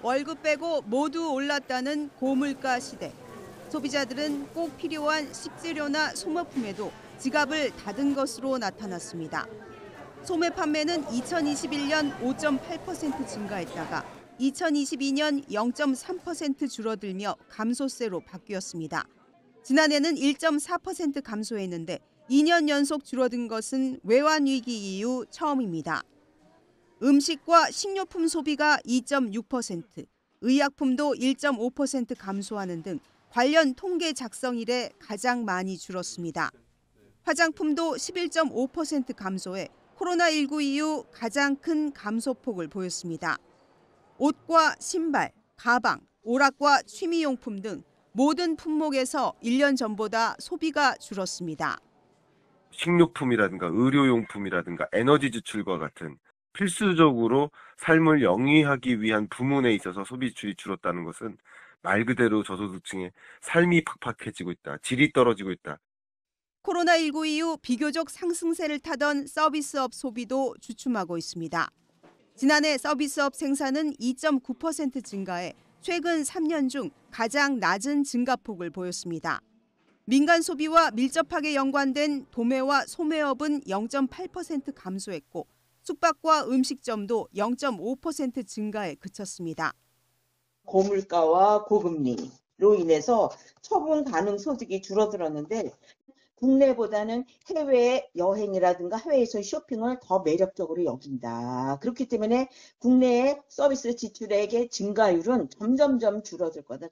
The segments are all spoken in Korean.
월급 빼고 모두 올랐다는 고물가 시대. 소비자들은 꼭 필요한 식재료나 소모품에도 지갑을 닫은 것으로 나타났습니다. 소매 판매는 2021년 5.8% 증가했다가 2022년 0.3% 줄어들며 감소세로 바뀌었습니다. 지난해는 1.4% 감소했는데 2년 연속 줄어든 것은 외환위기 이후 처음입니다. 음식과 식료품 소비가 2.6%, 의약품도 1.5% 감소하는 등 관련 통계 작성 이래 가장 많이 줄었습니다. 화장품도 11.5% 감소해 코로나19 이후 가장 큰 감소폭을 보였습니다. 옷과 신발, 가방, 오락과 취미용품 등 모든 품목에서 1년 전보다 소비가 줄었습니다. 식료품이라든가 의료용품이라든가 에너지 지출과 같은 필수적으로 삶을 영위하기 위한 부문에 있어서 소비 지출이 줄었다는 것은 말 그대로 저소득층의 삶이 팍팍해지고 있다, 질이 떨어지고 있다. 코로나19 이후 비교적 상승세를 타던 서비스업 소비도 주춤하고 있습니다. 지난해 서비스업 생산은 2.9% 증가해 최근 3년 중 가장 낮은 증가폭을 보였습니다. 민간 소비와 밀접하게 연관된 도매와 소매업은 0.8% 감소했고 숙박과 음식점도 0.5% 증가에 그쳤습니다. 고물가와 고금리로 인해서 처분 가능 소득이 줄어들었는데 국내보다는 해외 여행이라든가 해외에서 쇼핑을 더 매력적으로 여긴다. 그렇기 때문에 국내의 서비스 지출액의 증가율은 점점점 줄어들 거다.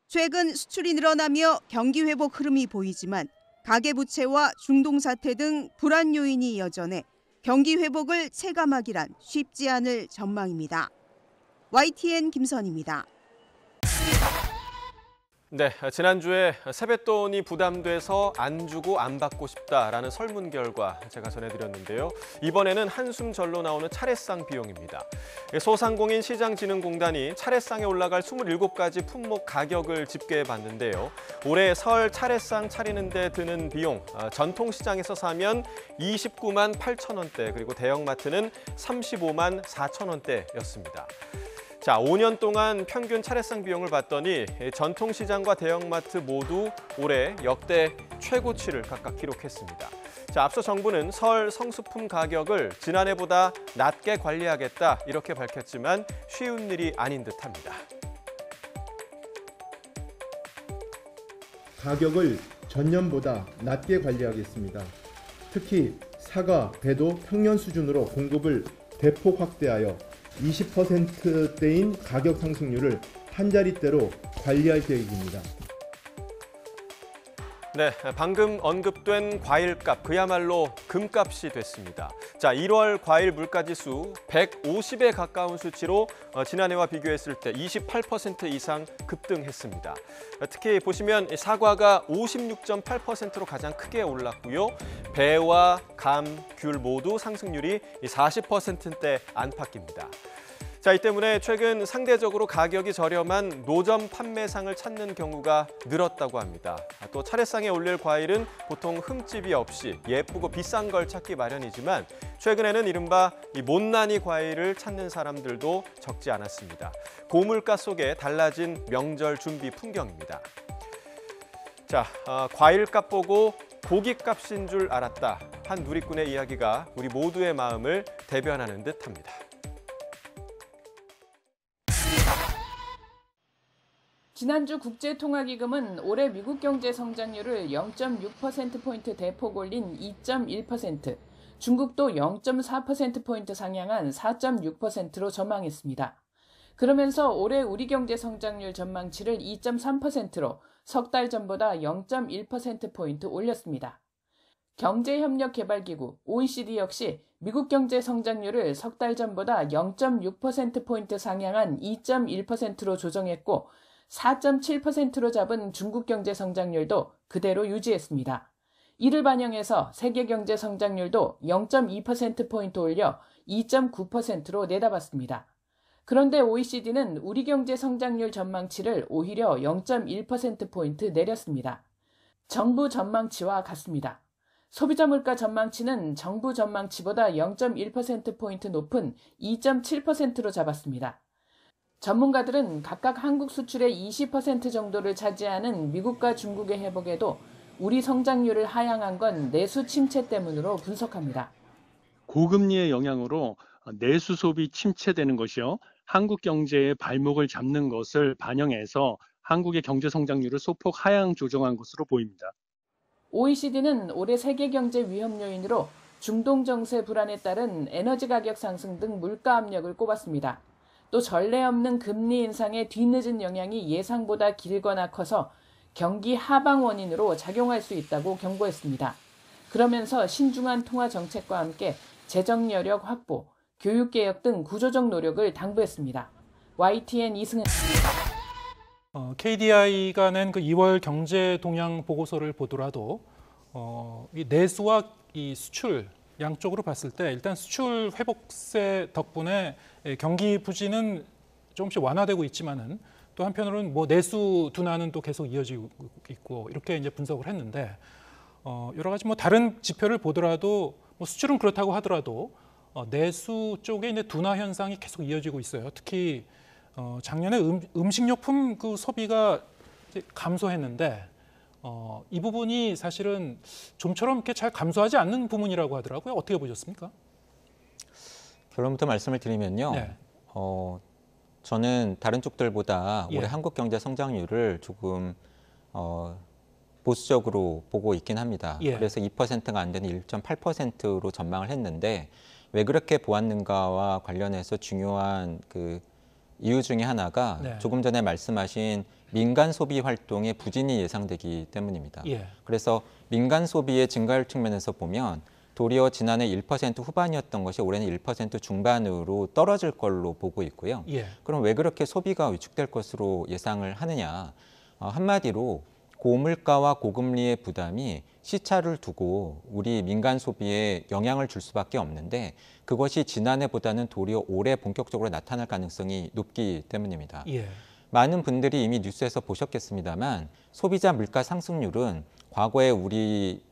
최근 수출이 늘어나며 경기 회복 흐름이 보이지만 가계부채와 중동사태 등 불안 요인이 여전해 경기 회복을 체감하기란 쉽지 않을 전망입니다. YTN 김선입니다. 네, 지난주에 세뱃돈이 부담돼서 안 주고 안 받고 싶다라는 설문 결과 제가 전해드렸는데요. 이번에는 한숨 절로 나오는 차례상 비용입니다. 소상공인 시장진흥공단이 차례상에 올라갈 27가지 품목 가격을 집계해봤는데요. 올해 설 차례상 차리는 데 드는 비용, 전통시장에서 사면 29만 8천 원대, 그리고 대형마트는 35만 4천 원대였습니다. 자, 5년 동안 평균 차례상 비용을 봤더니 전통시장과 대형마트 모두 올해 역대 최고치를 각각 기록했습니다. 자, 앞서 정부는 설 성수품 가격을 지난해보다 낮게 관리하겠다 이렇게 밝혔지만 쉬운 일이 아닌 듯합니다. 가격을 전년보다 낮게 관리하겠습니다. 특히 사과, 배도 평년 수준으로 공급을 대폭 확대하여 20%대인 가격 상승률을 한 자릿대로 관리할 계획입니다. 네, 방금 언급된 과일값, 그야말로 금값이 됐습니다. 자, 1월 과일 물가지수 150에 가까운 수치로 지난해와 비교했을 때 28% 이상 급등했습니다. 특히 보시면 사과가 56.8%로 가장 크게 올랐고요. 배와 감, 귤 모두 상승률이 40%대 안팎입니다. 자, 이 때문에 최근 상대적으로 가격이 저렴한 노점 판매상을 찾는 경우가 늘었다고 합니다. 또 차례상에 올릴 과일은 보통 흠집이 없이 예쁘고 비싼 걸 찾기 마련이지만 최근에는 이른바 이 못난이 과일을 찾는 사람들도 적지 않았습니다. 고물가 속에 달라진 명절 준비 풍경입니다. 자, 과일값 보고 고깃값인 줄 알았다. 한 누리꾼의 이야기가 우리 모두의 마음을 대변하는 듯합니다. 지난주 국제통화기금은 올해 미국 경제 성장률을 0.6%포인트 대폭 올린 2.1%, 중국도 0.4%포인트 상향한 4.6%로 전망했습니다. 그러면서 올해 우리 경제 성장률 전망치를 2.3%로 석 달 전보다 0.1%포인트 올렸습니다. 경제협력개발기구 OECD 역시 미국 경제 성장률을 석 달 전보다 0.6%포인트 상향한 2.1%로 조정했고 4.7%로 잡은 중국 경제 성장률도 그대로 유지했습니다. 이를 반영해서 세계 경제 성장률도 0.2%포인트 올려 2.9%로 내다봤습니다. 그런데 OECD는 우리 경제 성장률 전망치를 오히려 0.1%포인트 내렸습니다. 정부 전망치와 같습니다. 소비자 물가 전망치는 정부 전망치보다 0.1%포인트 높은 2.7%로 잡았습니다. 전문가들은 각각 한국 수출의 20% 정도를 차지하는 미국과 중국의 회복에도 우리 성장률을 하향한 건 내수 침체 때문으로 분석합니다. 고금리의 영향으로 내수 소비 침체되는 것이요. 한국 경제의 발목을 잡는 것을 반영해서 한국의 경제 성장률을 소폭 하향 조정한 것으로 보입니다. OECD는 올해 세계 경제 위험 요인으로 중동 정세 불안에 따른 에너지 가격 상승 등 물가 압력을 꼽았습니다. 또 전례 없는 금리 인상의 뒤늦은 영향이 예상보다 길거나 커서 경기 하방 원인으로 작용할 수 있다고 경고했습니다. 그러면서 신중한 통화 정책과 함께 재정 여력 확보, 교육 개혁 등 구조적 노력을 당부했습니다. YTN 이승은입니다. KDI가 낸 그 2월 경제 동향 보고서를 보더라도 이 내수와 이 수출 양쪽으로 봤을 때 일단 수출 회복세 덕분에 경기 부진은 조금씩 완화되고 있지만은 또 한편으로는 뭐 내수 둔화는 또 계속 이어지고 있고 이렇게 이제 분석을 했는데 여러 가지 뭐 다른 지표를 보더라도 뭐 수출은 그렇다고 하더라도 내수 쪽에 이제 둔화 현상이 계속 이어지고 있어요. 특히 작년에 음식료품 그 소비가 이제 감소했는데 이 부분이 사실은 좀처럼 이렇게 잘 감소하지 않는 부분이라고 하더라고요. 어떻게 보셨습니까? 결론부터 말씀을 드리면요. 네. 저는 다른 쪽들보다 예. 올해 한국 경제 성장률을 조금 보수적으로 보고 있긴 합니다. 예. 그래서 2%가 안 되는 1.8%로 전망을 했는데 왜 그렇게 보았는가와 관련해서 중요한 그 이유 중에 하나가 네. 조금 전에 말씀하신 민간 소비 활동의 부진이 예상되기 때문입니다. 예. 그래서 민간 소비의 증가율 측면에서 보면 도리어 지난해 1% 후반이었던 것이 올해는 1% 중반으로 떨어질 걸로 보고 있고요. 예. 그럼 왜 그렇게 소비가 위축될 것으로 예상을 하느냐? 한마디로 고물가와 고금리의 부담이 시차를 두고 우리 민간 소비에 영향을 줄 수밖에 없는데 그것이 지난해보다는 도리어 올해 본격적으로 나타날 가능성이 높기 때문입니다. 예. 많은 분들이 이미 뉴스에서 보셨겠습니다만 소비자 물가 상승률은 과거에 우리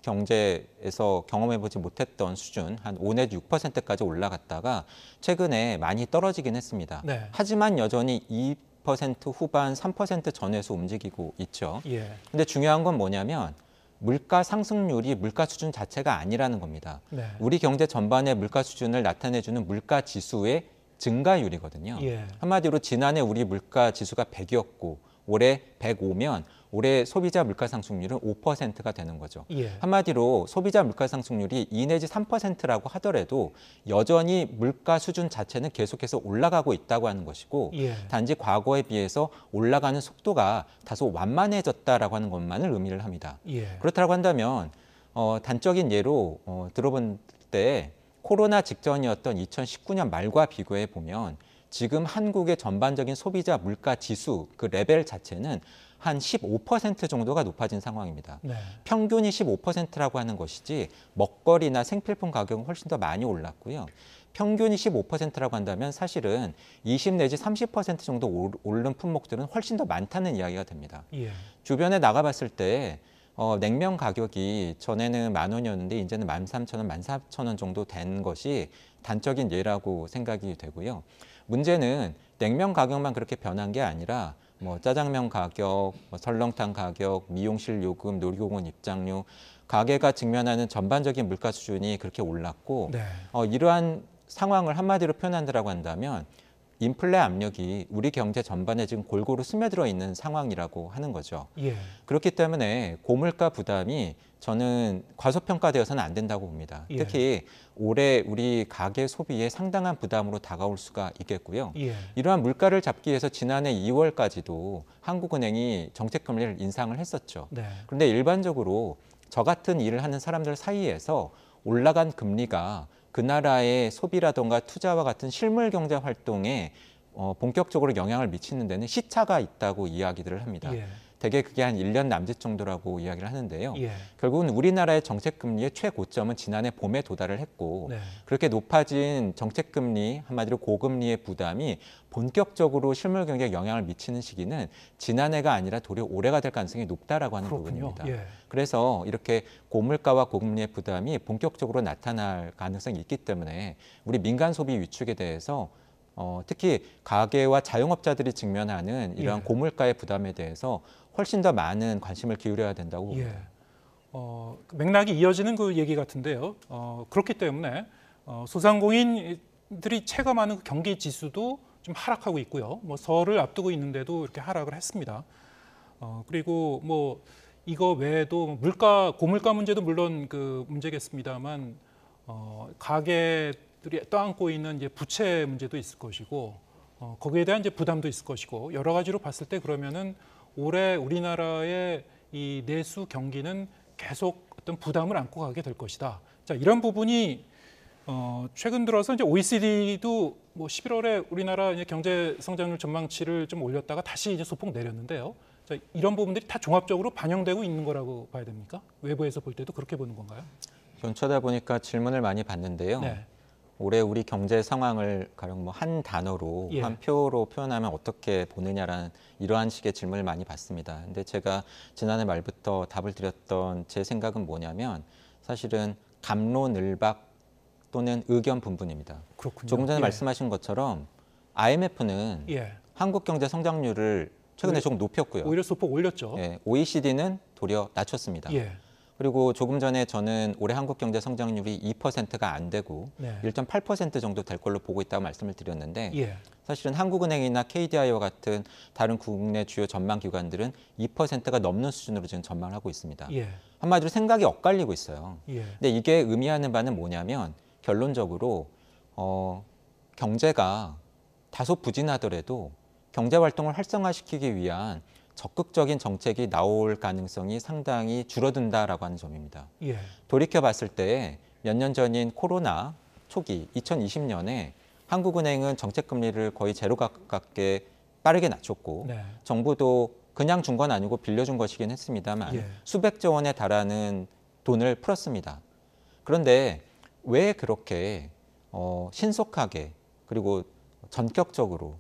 경제에서 경험해보지 못했던 수준 한 5 내지 6%까지 올라갔다가 최근에 많이 떨어지긴 했습니다. 네. 하지만 여전히 2% 후반 3% 전에서 움직이고 있죠. 예. 근데 중요한 건 뭐냐면 물가 상승률이 물가 수준 자체가 아니라는 겁니다. 네. 우리 경제 전반의 물가 수준을 나타내주는 물가 지수의 증가율이거든요. 예. 한마디로 지난해 우리 물가 지수가 100이었고 올해 105면 올해 소비자 물가 상승률은 5%가 되는 거죠. 예. 한마디로 소비자 물가 상승률이 2 내지 3%라고 하더라도 여전히 물가 수준 자체는 계속해서 올라가고 있다고 하는 것이고 예. 단지 과거에 비해서 올라가는 속도가 다소 완만해졌다라고 하는 것만을 의미를 합니다. 예. 그렇다고 한다면 단적인 예로 들어본 때 코로나 직전이었던 2019년 말과 비교해 보면 지금 한국의 전반적인 소비자 물가 지수 그 레벨 자체는 한 15% 정도가 높아진 상황입니다. 네. 평균이 15%라고 하는 것이지 먹거리나 생필품 가격은 훨씬 더 많이 올랐고요. 평균이 15%라고 한다면 사실은 20 내지 30% 정도 오른 품목들은 훨씬 더 많다는 이야기가 됩니다. 예. 주변에 나가봤을 때 냉면 가격이 전에는 10,000원이었는데 이제는 13,000원, 14,000원 정도 된 것이 단적인 예라고 생각이 되고요. 문제는 냉면 가격만 그렇게 변한 게 아니라 뭐 짜장면 가격, 설렁탕 가격, 미용실 요금, 놀이공원 입장료, 가게가 직면하는 전반적인 물가 수준이 그렇게 올랐고 네. 이러한 상황을 한마디로 표현한다고 한다면 인플레 압력이 우리 경제 전반에 지금 골고루 스며들어 있는 상황이라고 하는 거죠. 예. 그렇기 때문에 고물가 부담이 저는 과소평가되어서는 안 된다고 봅니다. 예. 특히 올해 우리 가계 소비에 상당한 부담으로 다가올 수가 있겠고요. 예. 이러한 물가를 잡기 위해서 지난해 2월까지도 한국은행이 정책금리를 인상을 했었죠. 네. 그런데 일반적으로 저 같은 일을 하는 사람들 사이에서 올라간 금리가 그 나라의 소비라든가 투자와 같은 실물 경제 활동에 본격적으로 영향을 미치는 데는 시차가 있다고 이야기들을 합니다. 예. 대개 그게 한 1년 남짓 정도라고 이야기를 하는데요. 예. 결국은 우리나라의 정책금리의 최고점은 지난해 봄에 도달을 했고 네. 그렇게 높아진 정책금리, 한마디로 고금리의 부담이 본격적으로 실물 경제에 영향을 미치는 시기는 지난해가 아니라 도리어 올해가 될 가능성이 높다라고 하는 그렇군요. 부분입니다. 예. 그래서 이렇게 고물가와 고금리의 부담이 본격적으로 나타날 가능성이 있기 때문에 우리 민간 소비 위축에 대해서 특히 가계와 자영업자들이 직면하는 이러한 예. 고물가의 부담에 대해서 훨씬 더 많은 관심을 기울여야 된다고 봅니다. 예. 맥락이 이어지는 그 얘기 같은데요. 그렇기 때문에 소상공인들이 체감하는 그 경기 지수도 좀 하락하고 있고요. 뭐 설을 앞두고 있는데도 이렇게 하락을 했습니다. 그리고 뭐 이거 외에도 고물가 문제도 물론 그 문제겠습니다만 가게들이 떠안고 있는 이제 부채 문제도 있을 것이고 거기에 대한 이제 부담도 있을 것이고 여러 가지로 봤을 때 그러면은 올해 우리나라의 이 내수 경기는 계속 어떤 부담을 안고 가게 될 것이다. 자, 이런 부분이 최근 들어서 이제 OECD도 뭐 11월에 우리나라 이제 경제 성장률 전망치를 좀 올렸다가 다시 이제 소폭 내렸는데요. 자, 이런 부분들이 다 종합적으로 반영되고 있는 거라고 봐야 됩니까? 외부에서 볼 때도 그렇게 보는 건가요? 전 쳐다보니까 질문을 많이 받는데요. 네. 올해 우리 경제 상황을 가령 뭐 한 단어로, 예. 한 표로 표현하면 어떻게 보느냐라는 이러한 식의 질문을 많이 받습니다. 근데 제가 지난해 말부터 답을 드렸던 제 생각은 뭐냐면 사실은 갑론을박 또는 의견 분분입니다. 그렇군요. 조금 전에 예. 말씀하신 것처럼 IMF는 예. 한국 경제 성장률을 최근에 조금 높였고요. 오히려 소폭 올렸죠. 예, OECD는 도리어 낮췄습니다. 예. 그리고 조금 전에 저는 올해 한국 경제 성장률이 2%가 안 되고 네. 1.8% 정도 될 걸로 보고 있다고 말씀을 드렸는데 예. 사실은 한국은행이나 KDI와 같은 다른 국내 주요 전망 기관들은 2%가 넘는 수준으로 지금 전망을 하고 있습니다. 예. 한마디로 생각이 엇갈리고 있어요. 예. 근데 이게 의미하는 바는 뭐냐면 결론적으로 경제가 다소 부진하더라도 경제 활동을 활성화시키기 위한 적극적인 정책이 나올 가능성이 상당히 줄어든다라고 하는 점입니다. 예. 돌이켜 봤을 때 몇 년 전인 코로나 초기 2020년에 한국은행은 정책 금리를 거의 제로 가깝게 빠르게 낮췄고 네. 정부도 그냥 준 건 아니고 빌려준 것이긴 했습니다만 예. 수백조 원에 달하는 돈을 풀었습니다. 그런데 왜 그렇게 신속하게 그리고 전격적으로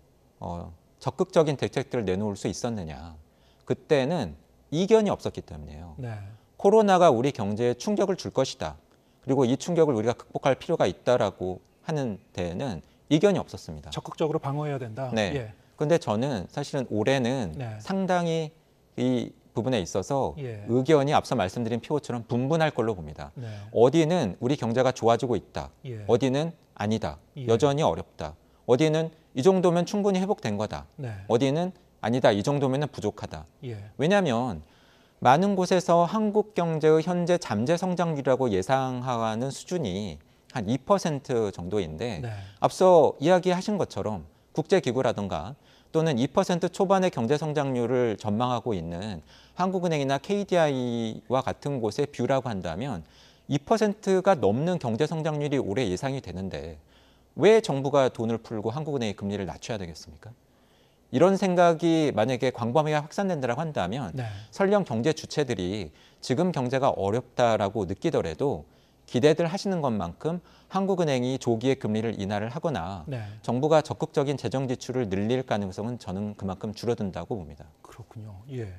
적극적인 대책들을 내놓을 수 있었느냐. 그때는 이견이 없었기 때문이에요. 네. 코로나가 우리 경제에 충격을 줄 것이다. 그리고 이 충격을 우리가 극복할 필요가 있다라고 하는 데에는 이견이 없었습니다. 적극적으로 방어해야 된다. 네. 예. 근데 저는 사실은 올해는 네. 상당히 이 부분에 있어서 예. 의견이 앞서 말씀드린 표처럼 분분할 걸로 봅니다. 네. 어디는 우리 경제가 좋아지고 있다. 예. 어디는 아니다. 예. 여전히 어렵다. 어디는 이 정도면 충분히 회복된 거다. 네. 어디는 아니다. 이 정도면 부족하다. 예. 왜냐하면 많은 곳에서 한국 경제의 현재 잠재 성장률이라고 예상하는 수준이 한 2% 정도인데 네. 앞서 이야기하신 것처럼 국제기구라든가 또는 2% 초반의 경제 성장률을 전망하고 있는 한국은행이나 KDI와 같은 곳의 뷰라고 한다면 2%가 넘는 경제 성장률이 올해 예상이 되는데 왜 정부가 돈을 풀고 한국은행이 금리를 낮춰야 되겠습니까? 이런 생각이 만약에 광범위하게 확산된다고 한다면 네. 설령 경제 주체들이 지금 경제가 어렵다라고 느끼더라도 기대들 하시는 것만큼 한국은행이 조기에 금리를 인하를 하거나 네. 정부가 적극적인 재정 지출을 늘릴 가능성은 저는 그만큼 줄어든다고 봅니다. 그렇군요. 예.